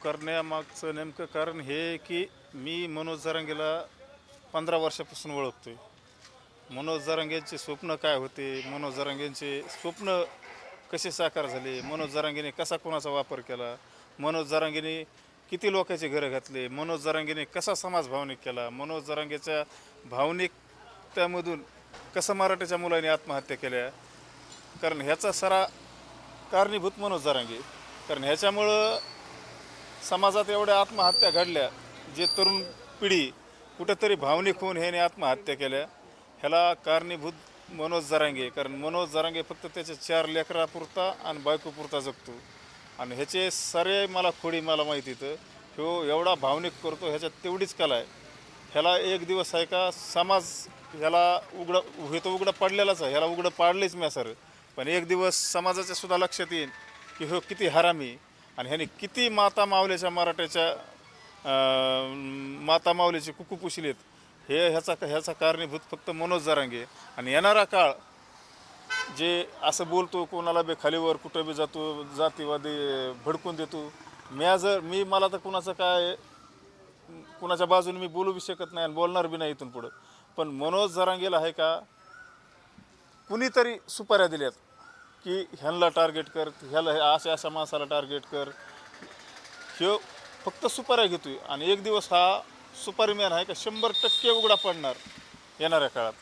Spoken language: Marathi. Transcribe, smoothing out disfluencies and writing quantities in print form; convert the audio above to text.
करण्यामागचं नेमकं कारण हे की मी मनोज जरांगेला 15 वर्षापासून ओळखतोय. मनोज जरांगेंचे स्वप्न काय होते, मनोज जरांगेंचे स्वप्न कसे साकार झाले, मनोज जरांगेने कसा कोणाचा वापर केला, मनोज जरांगेने किती लोकांचे घरं घातले, मनोज जरांगेने कसा समाज भावनिक केला, मनोज जरांगेच्या भावनिकतेमधून कसं मराठीच्या मुलांनी आत्महत्या केल्या. कारण ह्याचा सारा कारणीभूत मनोज जरांगे. कारण ह्याच्यामुळं समाजात एवढ्या आत्महत्या घडल्या, जे तरुण पिढी कुठंतरी भावनिक होऊन ह्याने आत्महत्या केल्या. ह्याला कारणीभूत मनोज जरांगे. कारण मनोज जरांगे फक्त त्याच्या 4 लेकरापुरता आणि बायकोपुरता जगतो. आणि ह्याचे सारे खोडी मला माहिती तर ह्यो एवढा भावनिक करतो, ह्याच्यात तेवढीच कला आहे. ह्याला एक दिवस आहे का समाज ह्याला हे तर उघडं पडलेलाच आहे, ह्याला उघडं पाडलेच मी सर. पण एक दिवस समाजाच्या सुद्धा लक्षात येईल की ह्यो किती हरामी आणि ह्याने किती माता मावल्याच्या मराठ्याच्या माता मावल्याचे कुकू पुशिलेत. ह्याचा कारणीभूत फक्त मनोज जरांगे. आणि येणारा काळ जे असं बोलतो, कोणाला बी खालीवर कुठं बी जातो, जातीवादी भडकून देतो. मला तर कुणाच्या बाजूने मी बोलू बी शकत नाही आणि बोलणार बी नाही इथून पुढं. पण मनोज जरांगेला आहे का कुणीतरी सुपाऱ्या दिल्यात की ह्यांना टार्गेट कर, ह्याला अशा माणसाला टार्गेट कर. ह्यो फक्त सुपाऱ्या घेतोय आणि एक दिवस हा सुपारी मॅन आहे का 100% उघडा पडणार येणाऱ्या काळात.